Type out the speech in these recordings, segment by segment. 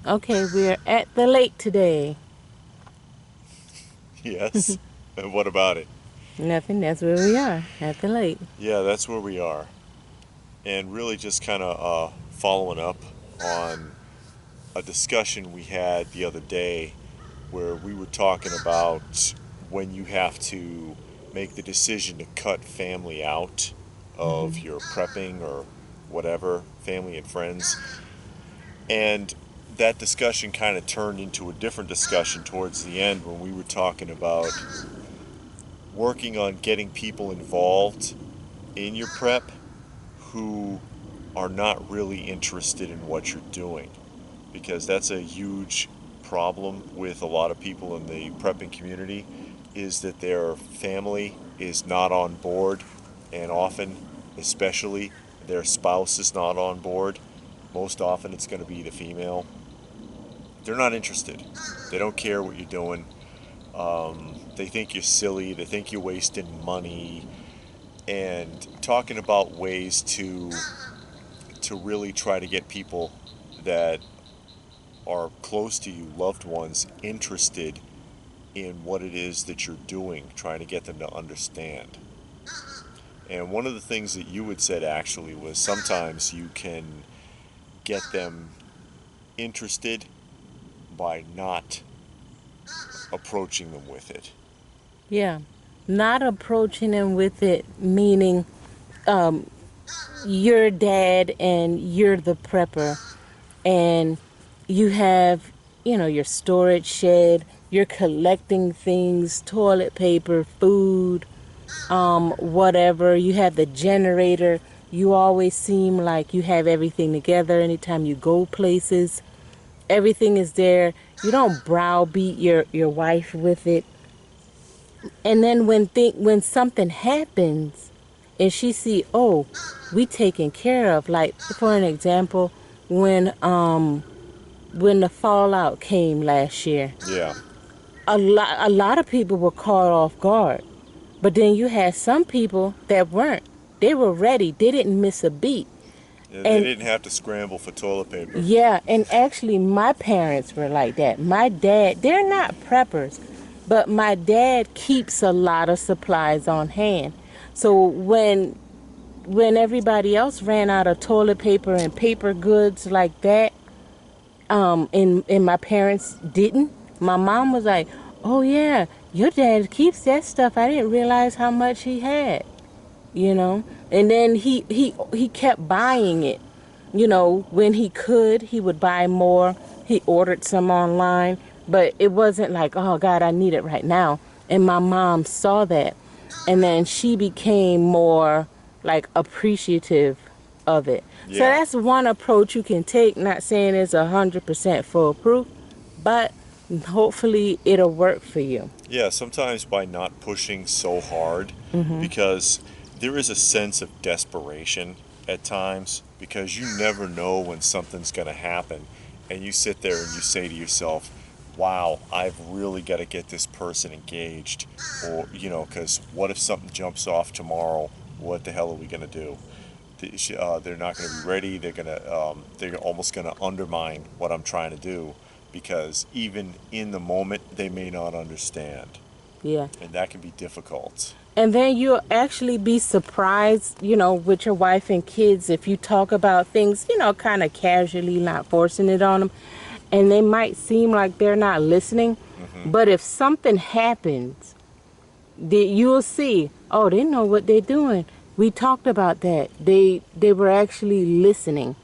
Okay, we're at the lake today. Yes. And what about it? Nothing, that's where we are, at the lake. Yeah, that's where we are. And really just kind of following up on a discussion we had the other day where we were talking about when you have to make the decision to cut family out of Hmm. your prepping or whatever, family and friends. And that discussion kind of turned into a different discussion towards the end when we were talking about working on getting people involved in your prep who are not really interested in what you're doing, because that's a huge problem with a lot of people in the prepping community, is that their family is not on board, and often, especially, their spouse is not on board. Most often it's going to be the female. They're not interested. They don't care what you're doing. They think you're silly. They think you're wasting money. And talking about ways to really try to get people that are close to you, loved ones, interested in what it is that you're doing, trying to get them to understand. And one of the things that you had said actually was sometimes you can get them interested by not approaching them with it. Yeah. Not approaching them with it, meaning um, you're dad and you're the prepper, and you have, your storage shed, you're collecting things, toilet paper, food, whatever. You have the generator. You always seem like you have everything together anytime you go places. Everything is there. You don't browbeat your wife with it. And then when something happens and she see, oh, we taken care of, like for an example, when the fallout came last year, Yeah. a lot of people were caught off guard. But then you had some people that weren't. They were ready. They didn't miss a beat. They And didn't have to scramble for toilet paper. yeah, and actually my parents were like that. My dad, they're not preppers, but my dad keeps a lot of supplies on hand. So when everybody else ran out of toilet paper and paper goods like that, and my parents didn't, my mom was like, "Oh yeah, your dad keeps that stuff. I didn't realize how much he had." And then he kept buying it. When he could, he would buy more. He ordered some online, but it wasn't like, oh God, I need it right now. And my mom saw that, and then she became more like appreciative of it. So Yeah. that's one approach you can take. Not saying it's 100% foolproof, but hopefully it'll work for you. Yeah, sometimes by not pushing so hard, Hmm. because there is a sense of desperation at times, because you never know when something's going to happen. And you sit there and you say to yourself, wow, I've really got to get this person engaged. Or, because what if something jumps off tomorrow? What the hell are we going to do? They're not going to be ready. They're almost going to undermine what I'm trying to do, because even in the moment they may not understand, Yeah. and that can be difficult. And then you'll actually be surprised, with your wife and kids if you talk about things, kind of casually, not forcing it on them. And they might seem like they're not listening. Hmm. But if something happens, you'll see, oh, they know what they're doing. We talked about that. They were actually listening.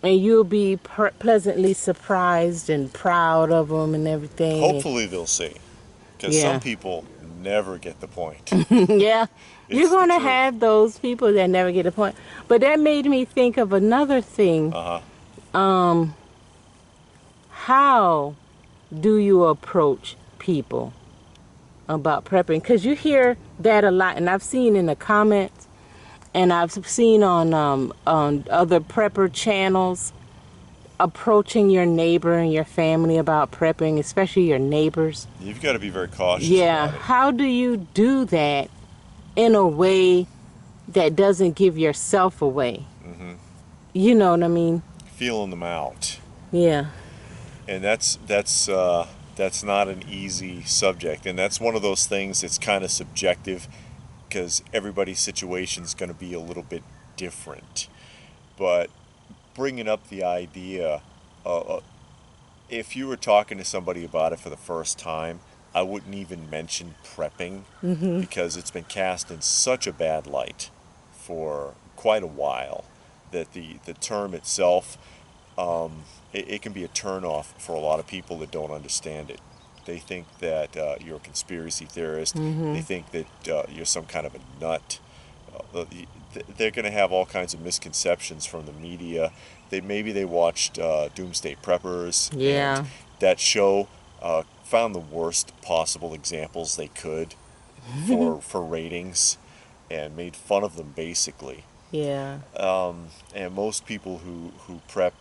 And you'll be pleasantly surprised and proud of them and everything. Hopefully they'll see, because some Yeah. people never get the point. Yeah, you're It's the going to truth. have those people that never get a point. But that made me think of another thing. Uh-huh. Um, how do you approach people about prepping? Because you hear that a lot, and I've seen in the comments, and I've seen on other prepper channels, approaching your neighbor and your family about prepping, especially your neighbors. You've got to be very cautious Yeah, about it. how do you do that in a way that doesn't give yourself away? Hmm. You know what I mean? Feeling them out. Yeah. And that's not an easy subject, and that's one of those things that's kind of subjective because everybody's situation is going to be a little bit different. But bringing up the idea, uh, if you were talking to somebody about it for the first time, I wouldn't even mention prepping because it's been cast in such a bad light for quite a while that the term itself, it can be a turnoff for a lot of people that don't understand it. They think that you're a conspiracy theorist. They think that you're some kind of a nut. They're going to have all kinds of misconceptions from the media. Maybe they watched Doomsday Preppers, and Yeah. that show found the worst possible examples they could for ratings, and made fun of them basically. Yeah. And most people who prep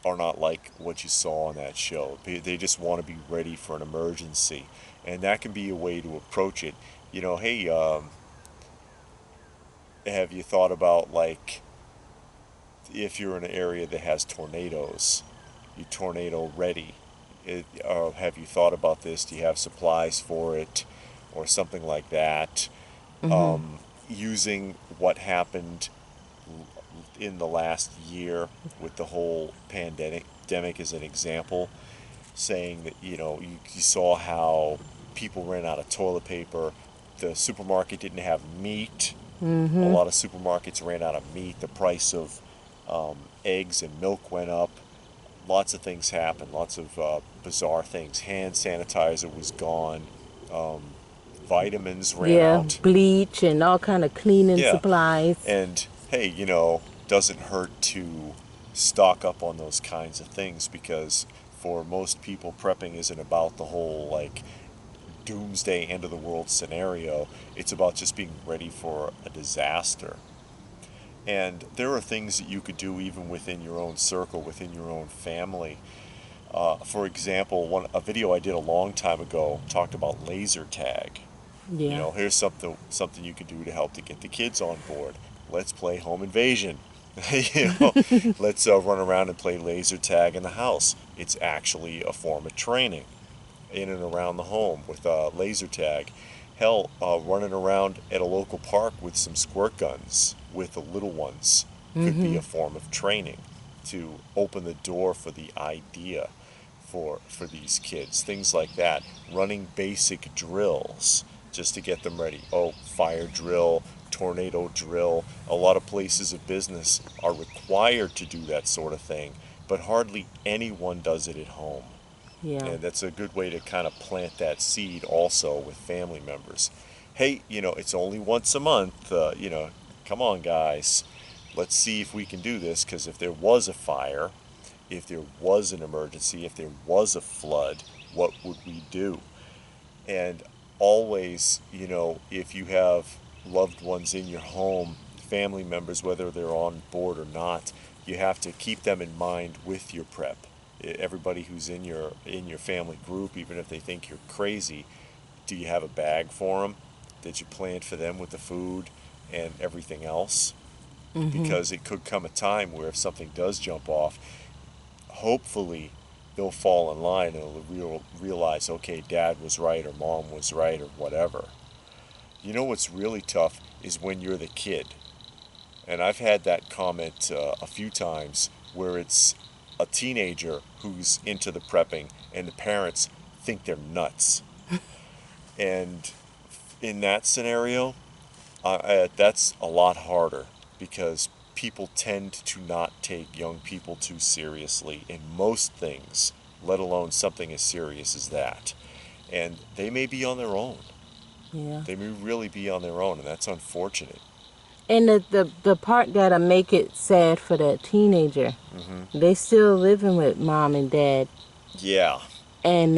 are not like what you saw on that show. They just want to be ready for an emergency, and that can be a way to approach it. Hey, have you thought about, like, if you're in an area that has tornadoes, you tornado ready? Have you thought about this? Do you have supplies for it, or something like that? Using what happened in the last year with the whole pandemic as an example, saying that you saw how people ran out of toilet paper, the supermarket didn't have meat, a lot of supermarkets ran out of meat, the price of eggs and milk went up, lots of things happened, lots of bizarre things. Hand sanitizer was gone, vitamins ran Yeah. out. Bleach and all kind of cleaning Yeah, supplies. and hey, doesn't hurt to stock up on those kinds of things, because for most people, prepping isn't about the whole, like, doomsday end of the world scenario. It's about just being ready for a disaster. And there are things that you could do even within your own circle, within your own family. For example, a video I did a long time ago talked about laser tag. Yeah. Here's something you can do to help to get the kids on board. Let's play home invasion. you know, let's run around and play laser tag in the house. It's actually a form of training in and around the home with laser tag. Hell, running around at a local park with some squirt guns with the little ones could be a form of training to open the door for the idea for these kids. Things like that. Running basic drills just to get them ready. Oh, fire drill, tornado drill. A lot of places of business are required to do that sort of thing, but hardly anyone does it at home. Yeah. And that's a good way to kind of plant that seed also with family members. Hey, it's only once a month. Come on, guys. Let's see if we can do this, because if there was a fire, if there was an emergency, if there was a flood, what would we do? And always, if you have loved ones in your home, family members, whether they're on board or not, you have to keep them in mind with your prep. Everybody who's in your family group, even if they think you're crazy, do you have a bag for them? Did you plan for them with the food and everything else? Because it could come a time where if something does jump off, hopefully they'll fall in line and they'll realize, okay, dad was right or mom was right or whatever. What's really tough is when you're the kid. And I've had that comment a few times where it's a teenager who's into the prepping and the parents think they're nuts. And in that scenario, that's a lot harder, because people tend to not take young people too seriously in most things, let alone something as serious as that. And they may be on their own. Yeah. They may really be on their own, and that's unfortunate. And the part that'll make it sad for that teenager, they still living with mom and dad. Yeah. And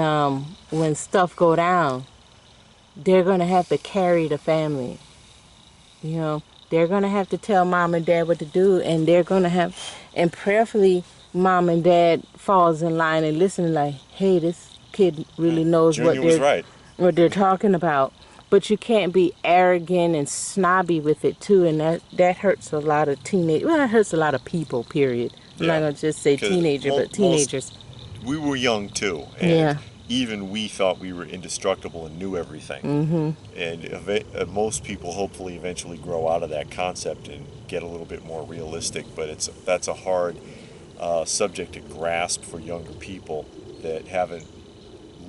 when stuff go down, they're gonna have to carry the family. They're gonna have to tell mom and dad what to do, and they're gonna have, and prayerfully, mom and dad falls in line and listen, like, hey, this kid really knows Junior was right. what they're talking about. But you can't be arrogant and snobby with it too, and that hurts a lot of teenage. Well, it hurts a lot of people. Period. I'm not Yeah. gonna just say 'Cause teenager, but teenagers. we were young too, and Yeah. even we thought we were indestructible and knew everything. And most people hopefully eventually grow out of that concept and get a little bit more realistic. But that's a hard subject to grasp for younger people that haven't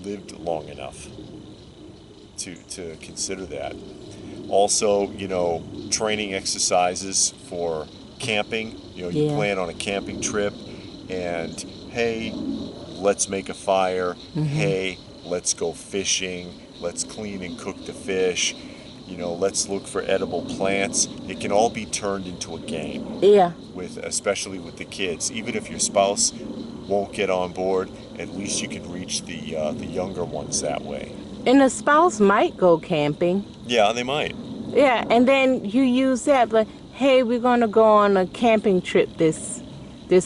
lived long enough to consider that. Also, training exercises for camping. You Yeah. plan on a camping trip, and hey, let's make a fire. Hey, let's go fishing. Let's clean and cook the fish. Let's look for edible plants. It can all be turned into a game, Yeah. especially with the kids. Even if your spouse won't get on board, at least you can reach the younger ones that way. And the spouse might go camping. Yeah, they might. Yeah, and then you use that, but hey, we're gonna go on a camping trip this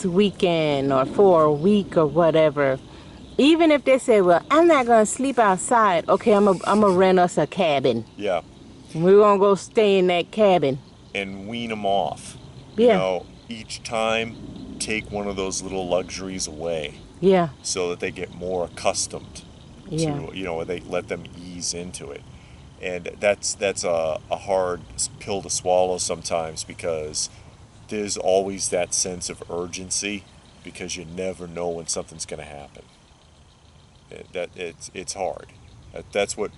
weekend or for a week or whatever. Even if they say, well, I'm not gonna sleep outside. Okay, I'm gonna rent us a cabin. Yeah, We're gonna go stay in that cabin. and wean them off. Yeah. Each time, take one of those little luxuries away Yeah. so that they get more accustomed Yeah. to, they let them ease into it. And that's a hard pill to swallow sometimes, because there's always that sense of urgency, because you never know when something's going to happen. It's hard. That's what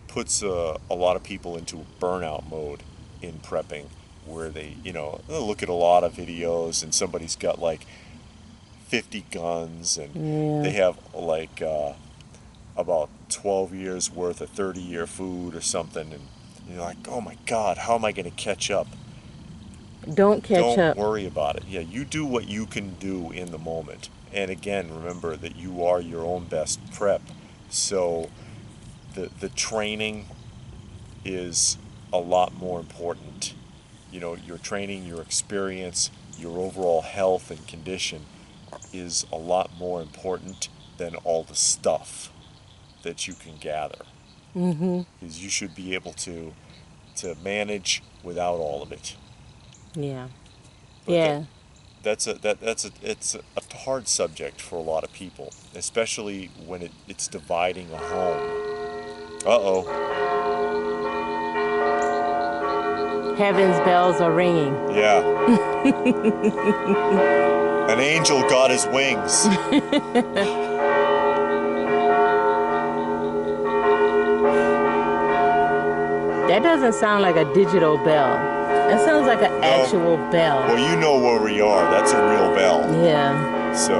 puts a lot of people into burnout mode in prepping, where they'll look at a lot of videos and somebody's got like 50 guns, and they Yeah. have like about 12 years worth of 30-year food or something, and you're like, oh my God, how am I going to catch up? Don't catch Don't up. worry about it. Yeah, you do what you can do in the moment. And again, remember that you are your own best prep. So the training is a lot more important. Your training, your experience, your overall health and condition is a lot more important than all the stuff that you can gather. Because you should be able to manage without all of it. Yeah. But Yeah. it's a hard subject for a lot of people, especially when it's dividing a home. Uh-oh. Heaven's bells are ringing. Yeah. An angel got his wings. That doesn't sound like a digital bell. That sounds like an actual bell. Well, you know where we are. That's a real bell. Yeah. So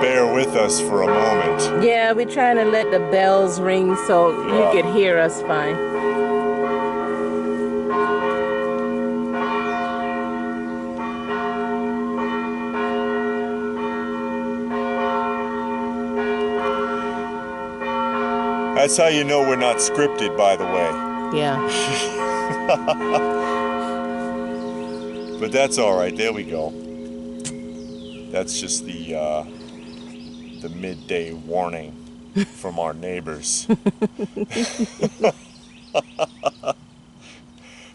bear with us for a moment. Yeah, we're trying to let the bells ring so Yeah. you could hear us fine. That's how you know we're not scripted, by the way. Yeah. But that's all right. There we go. That's just the midday warning from our neighbors.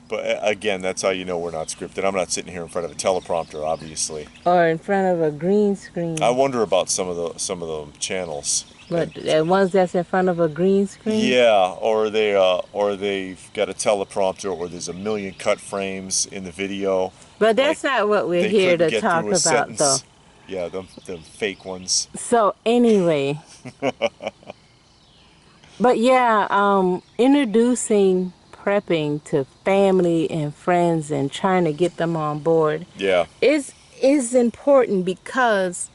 But again, that's how you know we're not scripted. I'm not sitting here in front of a teleprompter, obviously. Or in front of a green screen. I wonder about some of the channels. But the ones that's in front of a green screen? Yeah, or they've got a teleprompter, or there's a million cut frames in the video. But that's not what we're They here couldn't to get talk through a about, sentence. though. Yeah, them fake ones. So anyway, but yeah, introducing prepping to family and friends and trying to get them on board Yeah. is important, because,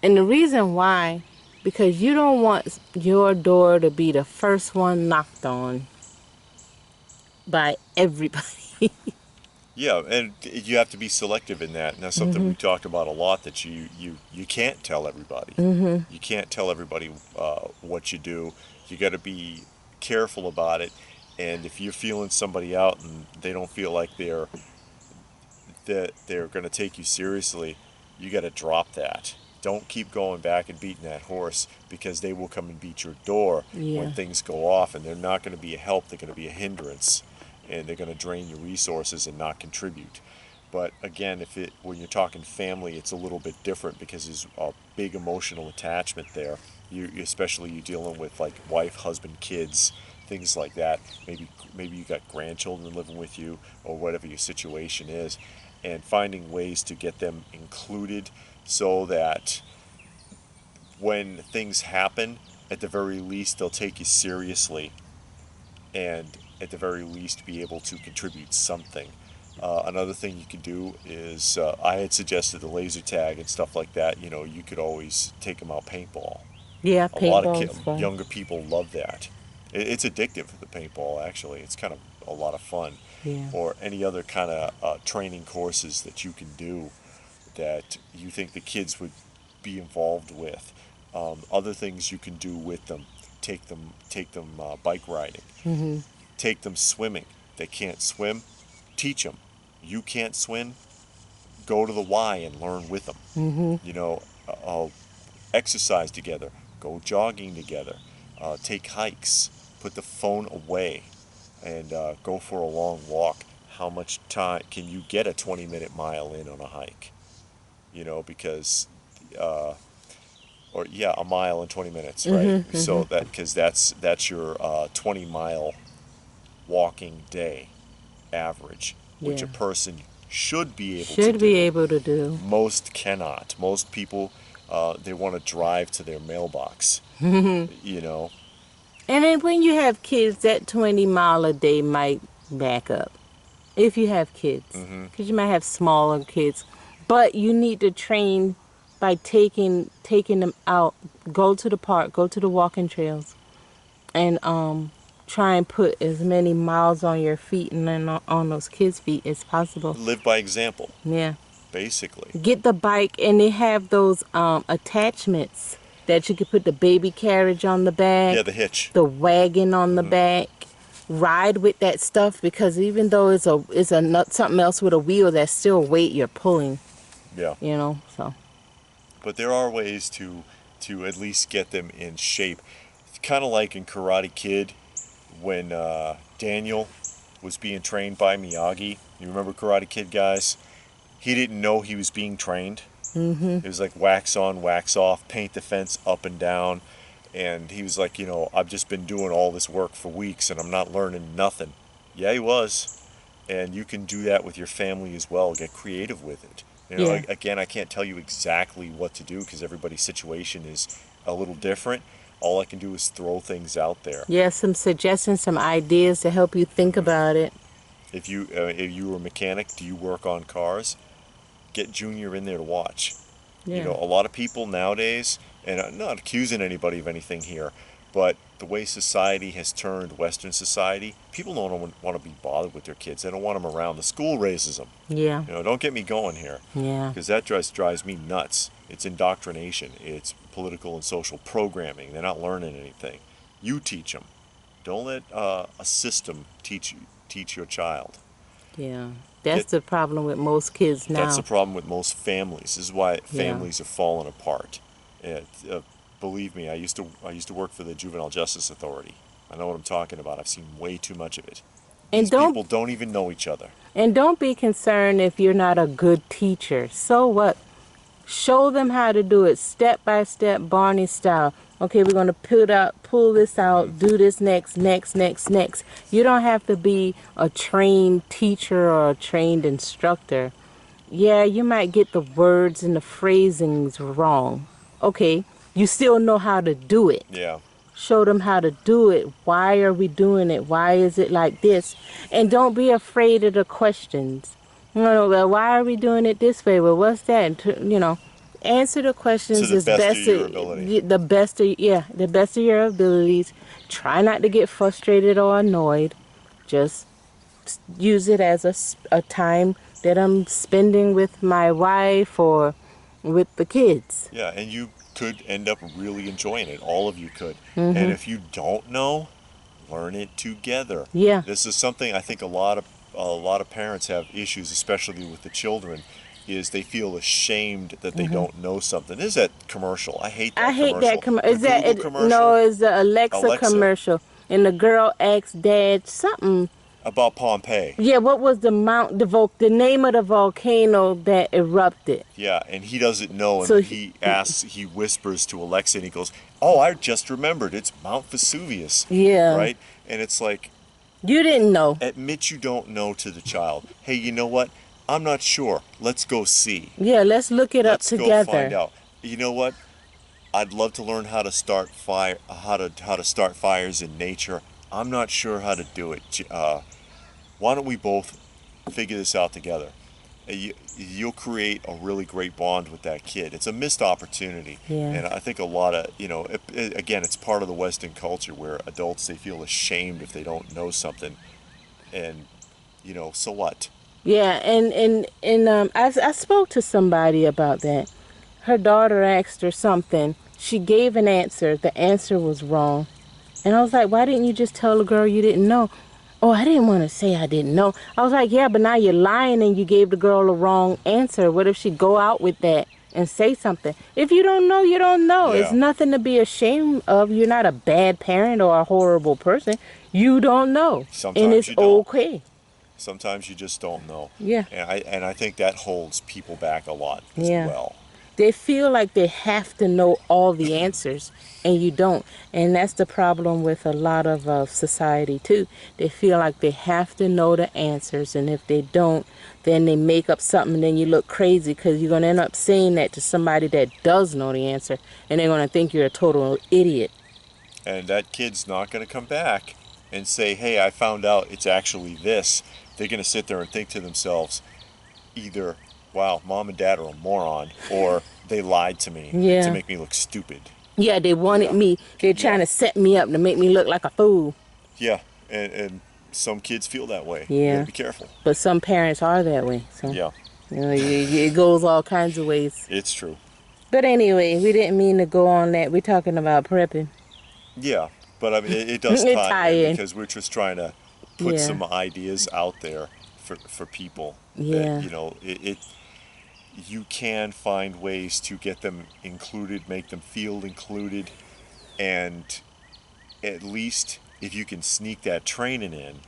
and the reason why, because you don't want your door to be the first one knocked on by everybody. Yeah, and you have to be selective in that, and that's something we talked about a lot. That you can't tell everybody. You can't tell everybody what you do. You got to be careful about it. And if you're feeling somebody out and they don't feel like they're going to take you seriously, you got to drop that. Don't keep going back and beating that horse, because they will come and beat your door Yeah. when things go off, and they're not going to be a help. They're going to be a hindrance. and they're going to drain your resources and not contribute. But again, when you're talking family, it's a little bit different because there's a big emotional attachment there. Especially you dealing with like wife, husband, kids, things like that. Maybe you got grandchildren living with you, or whatever your situation is, and finding ways to get them included so that when things happen, at the very least they'll take you seriously, and at the very least be able to contribute something. Another thing you can do is I had suggested the laser tag and stuff like that. You could always take them out paintball. Yeah, A lot of paintball's fun. younger people love that. It's addictive, the paintball, actually. It's kind of a lot of fun. Yeah. Or any other kind of training courses that you can do that you think the kids would be involved with. Other things you can do with them. Take them bike riding. Mm-hmm. Take them swimming. They can't swim. Teach them. You can't swim. Go to the Y and learn with them. Mm-hmm. Exercise together. Go jogging together. Take hikes. Put the phone away and go for a long walk. How much time can you get a 20-minute mile in on a hike? Because a mile in 20 minutes, right? Mm-hmm. So Mm-hmm. because that's your 20-mile walking day average, which Yeah. a person should be able to Should be do. able to do. Most cannot. Most people, they want to drive to their mailbox. And then when you have kids, that 20-mile a day might back up. If you have kids, Hmm. because you might have smaller kids, but you need to train by taking them out, go to the park, go to the walking trails, and try and put as many miles on your feet and then on those kids' feet as possible. Live by example, Yeah. basically. Get the bike, and they have those attachments that you can put the baby carriage on the back, Yeah, the hitch. the wagon on the Hmm. back. Ride with that stuff, because even though it's a nut, something else with a wheel, that's still weight you're pulling. Yeah. So But there are ways to at least get them in shape. It's kind of like in Karate Kid when Daniel was being trained by Miyagi. You remember Karate Kid, guys? He didn't know he was being trained. mm-hmm. It was like wax on, wax off, paint the fence up and down. And he was like, I've just been doing all this work for weeks and I'm not learning nothing. Yeah, he was. And you can do that with your family as well. Get creative with it. Yeah. Again, I can't tell you exactly what to do because everybody's situation is a little different. All I can do is throw things out there. Yeah, some suggestions, some ideas to help you think about it. If you were a mechanic, do you work on cars? Get Junior in there to watch. Yeah. A lot of people nowadays, and I'm not accusing anybody of anything here, but the way society has turned, Western society, people don't want to be bothered with their kids. They don't want them around. The school raises them. Yeah. Don't get me going here, Yeah. because that drives me nuts. It's indoctrination. It's political and social programming. They're not learning anything. You teach them. Don't let a system teach your child. Yeah. That's the problem with most kids now. That's the problem with most families. This is why Yeah. families are falling apart. Believe me, I used to work for the Juvenile Justice Authority. I know what I'm talking about. I've seen way too much of it. And These people don't even know each other. And don't be concerned if you're not a good teacher. So what? Show them how to do it step by step, Barney style. Okay, we're going to pull this out, do this next. You don't have to be a trained teacher or a trained instructor. Yeah, you might get the words and the phrasings wrong. Okay, you still know how to do it. Yeah. Show them how to do it. Why are we doing it? Why is it like this? And don't be afraid of the questions. Well, why are we doing it this way? Well, what's that? Answer the questions To the as best of your ability. the best of your abilities. Try not to get frustrated or annoyed. Just use it as a time that I'm spending with my wife or with the kids. Yeah, and you could end up really enjoying it. All of you could. Mm-hmm. And if you don't know, learn it together. Yeah. This is something I think a lot of parents have issues, especially with the children, is they feel ashamed that they don't know something. Is that commercial? I hate that commercial. I hate that commercial. Is The that Google commercial? No, it's the Alexa Alexa. commercial. And the girl asks dad something About Pompeii. Yeah, what was the the name of the volcano that erupted? Yeah, and he doesn't know, and So then he whispers to Alexa, and he goes, "Oh, I just remembered, it's Mount Vesuvius," yeah, right? And it's like, you didn't know. admit you don't know to the child. Hey, you know what? I'm not sure. Let's go see. Yeah, let's look it up Let's go find together. out. You know what? I'd love to learn how to start fire, how to start fires in nature. I'm not sure how to do it. Why don't we both figure this out together? You'll create a really great bond with that kid. It's a missed opportunity, Yeah. and I think a lot of again, it's part of the Western culture where adults, they feel ashamed if they don't know something, and so what? Yeah, I spoke to somebody about that. Her daughter asked her something. She gave an answer. The answer was wrong. And I was like, why didn't you just tell the girl you didn't know? Oh, I didn't want to say I didn't know. I was like, yeah, but now you're lying and you gave the girl a wrong answer. What if she go out with that and say something? If you don't know, you don't know. It's Yeah. nothing to be ashamed of. You're not a bad parent or a horrible person. You don't know. And Sometimes it's you don't. okay. Sometimes you just don't know, Yeah. and I think that holds people back a lot as Yeah. well. They feel like they have to know all the answers, and you don't. And that's the problem with a lot of society, too. They feel like they have to know the answers, and if they don't, then they make up something, and then you look crazy because you're going to end up saying that to somebody that does know the answer, and they're going to think you're a total idiot. And that kid's not going to come back and say, "Hey, I found out it's actually this." They're going to sit there and think to themselves, either, "Wow, mom and dad are a moron," or "They lied to me to Yeah. make me look stupid." Yeah, they wanted Yeah. me. They're Yeah. trying to set me up to make me look like a fool. Yeah, and some kids feel that way. You got to Yeah. be careful. But some parents are that way. So, Yeah, it goes all kinds of ways. it's true. But anyway, we didn't mean to go on that. We're talking about prepping. Yeah, but I mean, it does It tie tie in in. because we're just trying to put Yeah. some ideas out there for people that Yeah. you can find ways to get them included, make them feel included, and at least if you can sneak that training in,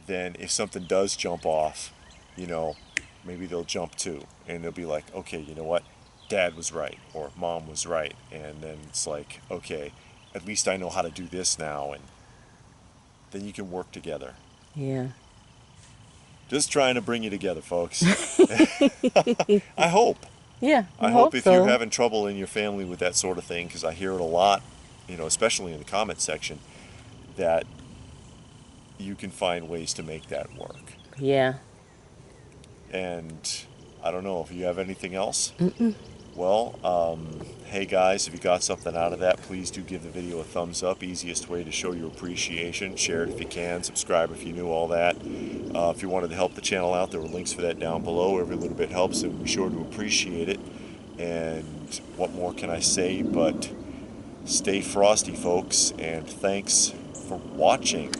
then if something does jump off, you know, maybe they'll jump too, and they'll be like, okay, you know what, dad was right or mom was right, and then it's like, okay, at least I know how to do this now, and then you can work together. Yeah. Just trying to bring you together, folks. I hope. Yeah. I I hope hope if you're so. having trouble in your family with that sort of thing, because I hear it a lot, especially in the comment section, that you can find ways to make that work. Yeah. And I don't know if you have anything else. Mm-mm. Well, hey guys, if you got something out of that, please do give the video a thumbs up. Easiest way to show your appreciation. Share it if you can. Subscribe if you knew all that. If you wanted to help the channel out, there were links for that down below. Every little bit helps, and we're sure to appreciate it. And what more can I say but stay frosty, folks, and thanks for watching.